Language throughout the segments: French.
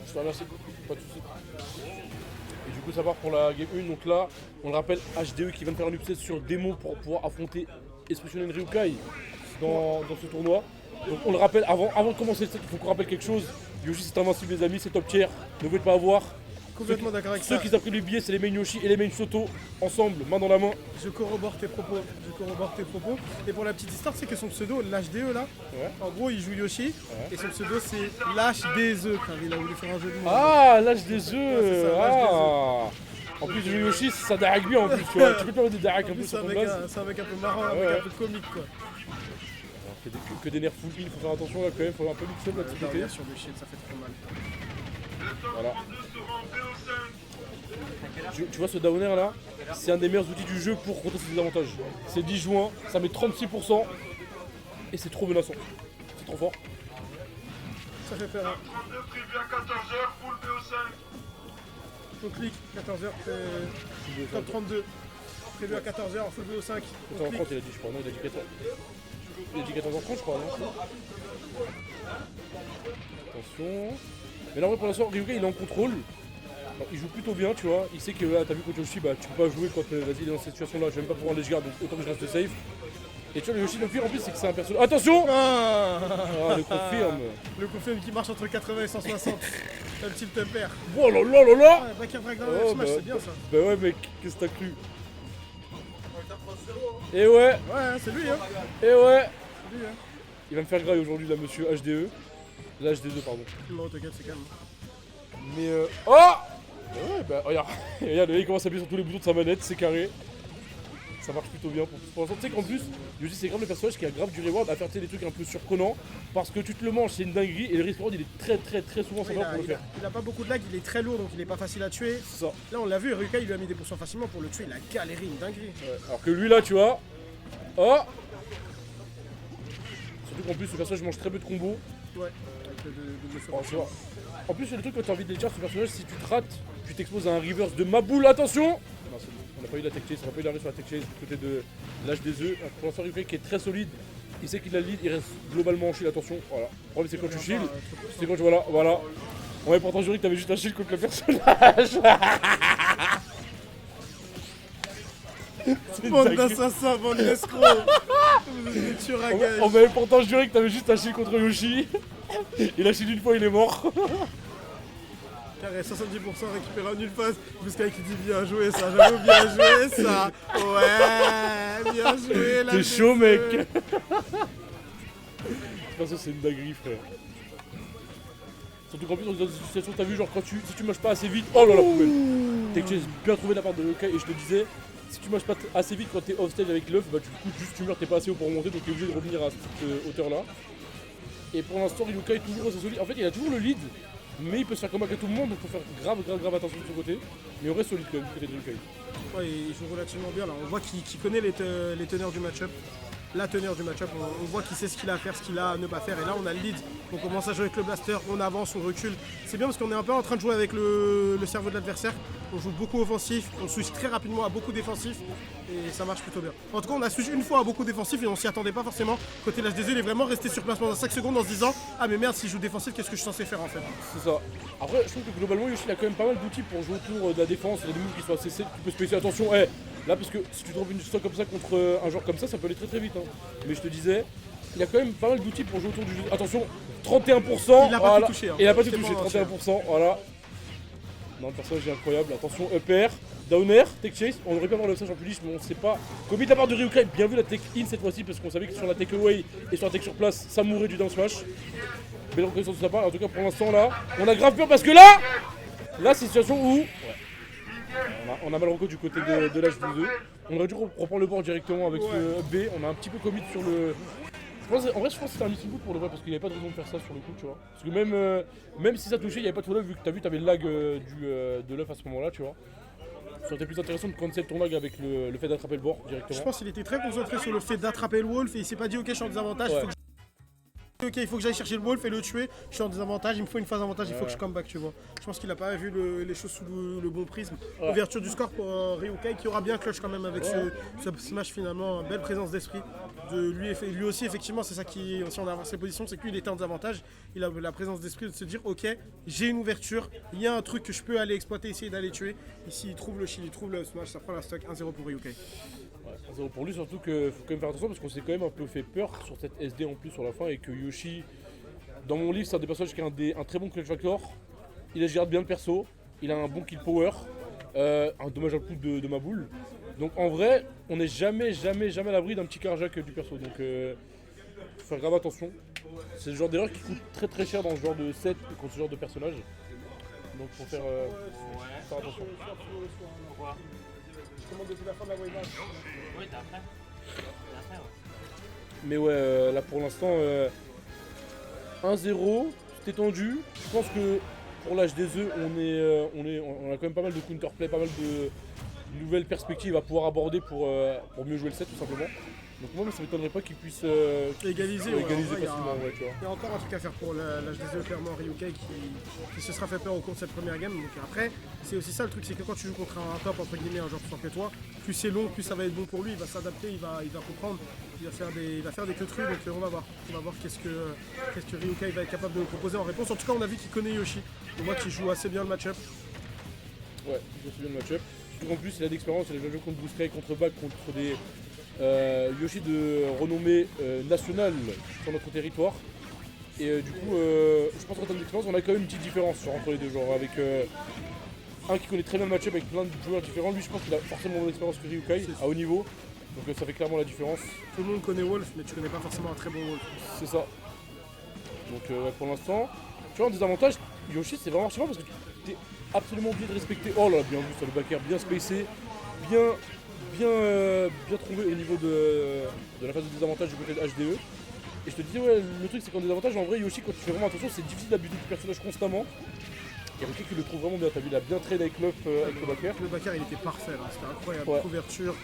Je te remercie, pas de soucis. Et du coup, ça part pour la game 1. Donc là, on le rappelle, HDE qui vient de faire un upset sur démo pour pouvoir affronter Expression Ryukai dans ce tournoi. Donc on le rappelle, avant de commencer le set, il faut qu'on rappelle quelque chose. Yoshi c'est invincible les amis, c'est top tier, ne vous faites pas avoir. Complètement d'accord avec ça. Ceux qui ont pris le billet, c'est les main Yoshi et les main Soto, ensemble, main dans la main. Je corrobore tes propos. Et pour la petite histoire, c'est que son pseudo, l'HDE là, Ouais. en gros il joue Yoshi, et son pseudo c'est l'HDE, car il a voulu faire un jeu de mots. Ah, l'âge des œufs. Ouais, c'est ça, l'âge des En plus de Yoshi, ça dague bien en plus, tu vois. Tu peux te permettre de dague En un peu plus, sur ton c'est base. un mec un peu marrant, un Ouais. mec un peu comique quoi. Que des nerfs full heal, faut faire attention là quand même, faut un peu mixer la petite La côté. version de shield, ça fait trop mal. Voilà. Tu vois ce downer là, c'est un des meilleurs outils du jeu pour contrer ses désavantages. C'est 10 juin, ça met 36% et c'est trop menaçant. C'est trop fort. Ça fait peur. Hein. 32 prévu à 14h, full BO5. Faut clic, 14h, top 32. Prévu à 14h, full BO5. 14h30 il a dit je crois, non il a dit 14h. Il a dit 14h30 je crois, non? Attention. Mais là en vrai pour l'instant Ryuga il est en contrôle. Alors, il joue plutôt bien tu vois, il sait que là t'as vu contre Yoshi bah tu peux pas jouer quand vas-y il est dans cette situation là, je vais même pas pouvoir les garde donc autant que je reste safe. Et tu vois le Yoshi le pire en plus c'est que c'est un personnage. Attention Ah le confirme. Le confirme qui marche entre 80 et 160. Un petit temper. Oh là là là là. Ouais, back break dans Oh, le smash, bah, c'est bien ça. Bah ouais mec, qu'est-ce que t'as cru? Et ouais, Ouais, c'est lui hein. et ouais. C'est lui hein. Il va me faire graille aujourd'hui là monsieur HDE. Là HD2 pardon. Non, t'inquiète, c'est calme. Mais oh ouais bah regarde, regarde, il commence à appuyer sur tous les boutons de sa manette, c'est carré. Ça marche plutôt bien pour l'instant. Tu sais qu'en plus, Yoshi c'est grave le personnage qui a grave du reward à faire des trucs un peu surprenants. Parce que tu te le manges, c'est une dinguerie et le risk reward il est très souvent Ouais, sympa pour le faire. il a pas beaucoup de lag, il est très lourd donc il est pas facile à tuer. C'est ça. Là on l'a vu, Ruka il lui a mis des pourcents facilement pour le tuer, il a galéré une dinguerie. Ouais. Alors que lui là tu vois. Oh surtout qu'en plus ce personnage mange très peu de combos. Ouais, avec le Oh, tu vois. En plus, le truc quand t'as envie de les tirer ce personnage, si tu te rates, tu t'exposes à un reverse de ma boule, attention. Non, c'est bon. On n'a pas eu la tech chase, on n'a pas eu l'arrêt sur la tech chase du côté de l'âge des œufs. Pour l'instant, Ryukai qui est très solide, il sait qu'il a le lead, il reste globalement en shield, attention. Voilà. Le problème, c'est quand tu shield, c'est quand tu. Voilà. On avait pourtant juré que t'avais juste un shield contre le personnage. C'est Bande une dinguerie. d'assassins, bande d'escrocs. Vous êtes des tueurs à gages. On m'avait pourtant juré que t'avais juste un shield contre Yoshi. Il a shield une fois, il est mort. Carré, 70% récupéré en une phase. Buskai qui dit bien joué ça, j'avoue bien joué ça. Ouais, bien joué là. T'es chaud mec. Ça c'est une dinguerie frère. Surtout qu'en plus dans une situation t'as vu genre quand si tu manges pas assez vite. Oh là là poubelle. T'es bien trouvé de la part de Ryukai et je te disais si tu manges pas assez vite quand t'es off stage avec l'œuf bah tu coûtes juste tu meurs, t'es pas assez haut pour remonter donc t'es obligé de revenir à cette hauteur là. Et pour l'instant Ryukai est toujours assez solide. En fait il a toujours le lead mais il peut se faire combattre à tout le monde donc faut faire grave attention de son côté. Mais on reste solide quand même du côté de Ryukai. Ouais, il joue relativement bien là, on voit qu'il connaît les teneurs du match-up. La teneur du match-up, on voit qu'il sait ce qu'il a à faire, ce qu'il a à ne pas faire. Et là, on a le lead, on commence à jouer avec le blaster, on avance, on recule. C'est bien parce qu'on est un peu en train de jouer avec le cerveau de l'adversaire. On joue beaucoup offensif, on switch très rapidement à beaucoup défensif. Et ça marche plutôt bien. En tout cas, on a switch une fois à beaucoup défensif et on s'y attendait pas forcément. Côté l'HDZ, il est vraiment resté sur place pendant 5 secondes en se disant ah mais merde, si je joue défensif, qu'est-ce que je suis censé faire en fait. C'est ça. Après, je trouve que globalement, Yoshi il a quand même pas mal d'outils pour jouer autour de la défense. Il y a des moves qui sont assez safe, tu peux spécier. Attention, là, parce que si tu trouves une stock comme ça contre un joueur comme ça peut aller très vite. Hein. Mais je te disais, il a quand même pas mal d'outils pour jouer autour du jeu. Attention, 31%. Il a pas tout touché, hein. Il a pas tout C'est touché, bon, 31%. Voilà. Non, le personnage est incroyable. Attention, upper, downer, tech chase. On aurait pu avoir le message en plus mais on sait pas. Commit de la part de Ryukai, bien vu la tech in cette fois-ci, parce qu'on savait que sur la take away et sur la tech sur place, ça mourrait du down smash. Belle reconnaissance de sa part. En tout cas, pour l'instant, là, on a grave peur parce que là, c'est une situation où. On a mal reconnu du côté de l'âge 2. On aurait dû reprendre le bord directement avec ce up B. On a un petit peu commit sur le. En vrai, je pense que c'était un missing boot pour le vrai parce qu'il n'y avait pas de raison de faire ça sur le coup, tu vois. Parce que même si ça touchait, il n'y avait pas de follow vu que t'avais le lag de l'œuf à ce moment-là, tu vois. Ça aurait été plus intéressant de cancel ton lag avec le fait d'attraper le bord directement. Je pense qu'il était très concentré sur le fait d'attraper le wolf et il s'est pas dit ok, je suis en désavantage. Ouais. Faut que Ok, il faut que j'aille chercher le wolf et le tuer. Je suis en désavantage, il me faut une phase avantage, il faut que je come back, tu vois. Je pense qu'il a pas vu les choses sous le bon prisme. Ouverture du score pour Ryukai qui aura bien clutch quand même avec ce smash finalement. Belle présence d'esprit. Lui aussi, effectivement, c'est ça qui, si on a avancé position, c'est qu'il était en désavantage. Il a la présence d'esprit de se dire, ok, j'ai une ouverture, il y a un truc que je peux aller exploiter, essayer d'aller tuer. Ici, il trouve le shield, il trouve le smash, ça prend la stock 1-0 pour Ryukai. 1-0 pour lui, surtout qu'il faut quand même faire attention parce qu'on s'est quand même un peu fait peur sur cette SD en plus sur la fin et que Yoshi, dans mon livre, c'est un des personnages qui a un très bon clutch factor. Il gère bien le perso, il a un bon kill power, un dommage à coup de ma boule. Donc en vrai, on n'est jamais à l'abri d'un petit carjack du perso. Donc faut faire grave attention. C'est le genre d'erreur qui coûte très très cher dans ce genre de set contre ce genre de personnage. Donc faut faire attention. Mais ouais, là pour l'instant, 1-0, c'était tendu. Je pense que pour l'âge des œufs, on a quand même pas mal de counterplay, pas mal de nouvelles perspectives à pouvoir aborder pour mieux jouer le set tout simplement. Donc moi ça m'étonnerait pas qu'il puisse égaliser facilement. Tu vois. Il y a encore un truc à faire pour l'âge des œufs, clairement Ryukai qui se sera fait peur au cours de cette première game. Donc après, c'est aussi ça le truc, c'est que quand tu joues contre un top, entre guillemets, un joueur plus fort que toi, plus c'est long, plus ça va être bon pour lui, il va s'adapter, il va comprendre, il va faire des queues-trucs, donc on va voir qu'est-ce que Ryukai va être capable de nous proposer en réponse. En tout cas, on a vu qu'il connaît Yoshi, on voit qu'il joue assez bien le match-up. Ouais, il joue assez bien le match-up. Surtout qu'en plus, il a d'expérience, il a déjà joué contre Bruce Kay, contre Back, contre des Yoshi de renommée nationale sur notre territoire. Et du coup, je pense qu'en termes d'expérience, on a quand même une petite différence entre les deux genres. Avec un qui connaît très bien le match-up avec plein de joueurs différents. Lui, je pense qu'il a forcément moins d'expérience que Ryukai à haut niveau. Donc ça fait clairement la différence. Tout le monde connaît Wolf, mais tu connais pas forcément un très bon Wolf. C'est ça. Donc ouais, pour l'instant, tu vois, un désavantage, Yoshi, c'est vraiment archi parce que tu es absolument obligé de respecter. Oh là, bien vu, ça le back air, bien spacé, bien trouvé au niveau de la phase de désavantage du côté de HDE. Et je te disais, ouais, le truc c'est qu'en désavantage, en vrai, Yoshi, quand tu fais vraiment attention, c'est difficile d'abuser du personnage constamment. Et Ryukai qui le trouve vraiment bien, t'as vu, il a bien trade avec Luff, avec le back air. Le back air, il était parfait, là. C'était incroyable, couverture.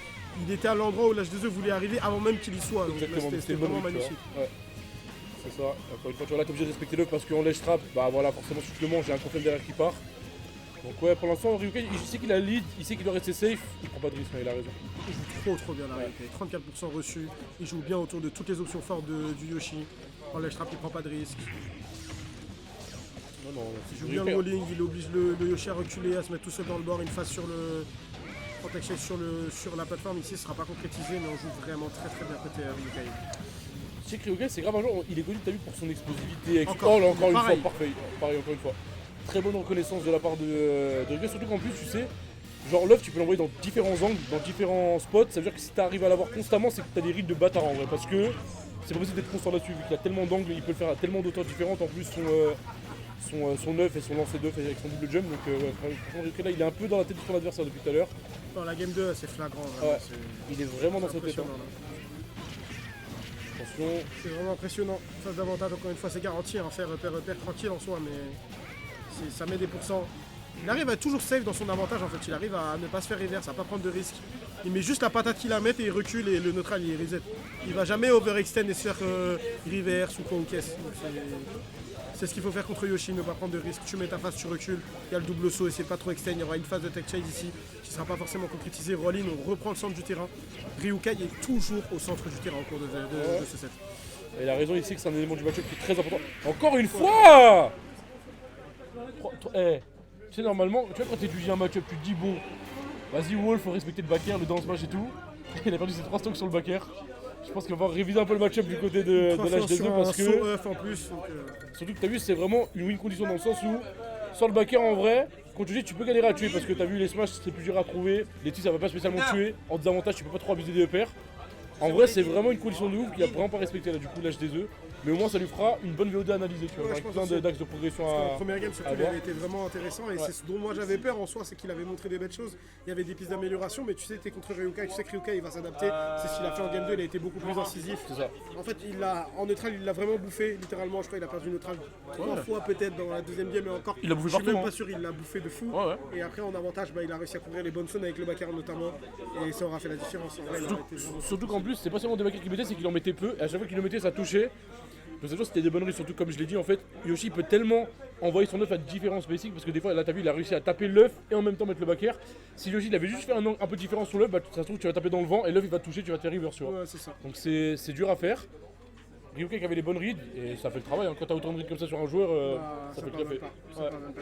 Il était à l'endroit où l'H2E voulait arriver avant même qu'il y soit. Donc exactement, c'était vraiment magnifique. Ouais. C'est ça, encore une fois, tu vois, là t'es obligé de respecter Luff parce qu'en ledge trap, bah voilà, forcément, si tu le manges, j'ai un confirme derrière qui part. Donc ouais, pour l'instant, Ryukai, il sait qu'il a le lead, il sait qu'il doit rester safe, il prend pas de risque, mais il a raison. Il joue trop bien là, Ryukai. 34% reçu, il joue bien autour de toutes les options fortes du Yoshi. En ledge trap, il prend pas de risque. Non, il joue bien le rolling, il oblige le Yoshi à reculer, à se mettre tout seul dans le bord, une phase sur le protection sur la plateforme ici, ce sera pas concrétisé, mais on joue vraiment très bien côté Ryukai. Tu sais que Ryukai, c'est grave un joueur, il est connu, t'as vu, pour son explosivité. Encore une fois, parfait, pareil, encore une fois. Très bonne reconnaissance de la part de Ryukai, surtout qu'en plus, tu sais, genre Love, tu peux l'envoyer dans différents angles, dans différents spots, ça veut dire que si t'arrives à l'avoir constamment, c'est que t'as des rythmes de bâtard en vrai, parce que c'est pas possible d'être constant là-dessus, vu qu'il a tellement d'angles, il peut le faire à tellement d'auteurs différentes, en plus son œuf et son lancer d'œuf avec son double jump, donc franchement Ryukai là il est un peu dans la tête de son adversaire depuis tout à l'heure. Dans la game 2 c'est flagrant, ouais, il est vraiment dans cette tête. Attention. C'est vraiment impressionnant, phase d'avantage encore une fois c'est garanti, hein, faire repère tranquille en soi, mais ça met des pourcents. Il arrive à être toujours safe dans son avantage en fait, il arrive à ne pas se faire reverse, à pas prendre de risques. Il met juste la patate qu'il a à mettre et il recule et le neutral il reset. Il va jamais overextend et se faire reverse ou quoi ou caisse. C'est ce qu'il faut faire contre Yoshi, ne pas prendre de risques. Tu mets ta phase, tu recules, il y a le double saut, essaie de pas trop extend, il y aura une phase de tech chase ici qui ne sera pas forcément concrétisée. Roll-in, on reprend le centre du terrain. Ryukai est toujours au centre du terrain au cours de ce set. Et il a raison, il sait que c'est un élément du match-up qui est très important. Encore une fois tu sais, normalement, tu vois, quand tu étudies un match-up, tu te dis bon, vas-y Wolf, faut respecter le back air, le down smash et tout. Il a perdu ses 3 stocks sur le back air. Je pense qu'il va réviser un peu le match-up du côté de l'H2E parce que. En plus, surtout que t'as vu, c'est vraiment une win condition dans le sens où, sans le back air en vrai, quand tu dis tu peux galérer à tuer parce que t'as vu les smash c'est plus dur à trouver, les tirs ça va pas spécialement tuer, en désavantage tu peux pas trop abuser des EPR. En vrai, c'est vraiment une condition de ouf qu'il a vraiment pas respecté là du coup l'H2E. Mais au moins ça lui fera une bonne VOD à analyser, tu vois, avec plein d'axes de progression à. La première game surtout il avait été vraiment intéressant et c'est ce dont moi j'avais peur en soi, c'est qu'il avait montré des belles choses. Il y avait des pistes d'amélioration, mais tu sais t'es contre Ryukai, tu sais que Ryukai il va s'adapter. C'est ce qu'il a fait en game 2, il a été beaucoup plus incisif. C'est ça. En fait en neutral il l'a vraiment bouffé, littéralement je crois il a perdu neutral 3 fois peut-être dans la deuxième game, mais encore il a bouffé je suis partout, même pas sûr, il l'a bouffé de fou. Et après en avantage il a réussi à couvrir les bonnes zones avec le back air notamment et ça aura fait la différence. En vrai, surtout qu'en plus c'est pas seulement des back air qu'il mettait, c'est qu'il en mettait peu et à chaque fois qu'il le mettait ça touchait. Donc cette chose c'était des bonnes reads, surtout comme je l'ai dit en fait, Yoshi peut tellement envoyer son œuf à différents spacing parce que des fois là t'as vu il a réussi à taper l'œuf et en même temps mettre le back air. Si Yoshi il avait juste fait un angle un peu différent sur l'œuf, bah ça se trouve tu vas taper dans le vent et l'œuf il va te toucher, tu vas te faire reverse, tu vois. Ouais, c'est ça. Donc c'est dur à faire. Ryukai qui avait les bonnes reads et ça fait le travail, hein. Quand t'as autant de reads comme ça sur un joueur, Bah, ça fait le pardonne café. pas, ça Ouais. pardonne pas.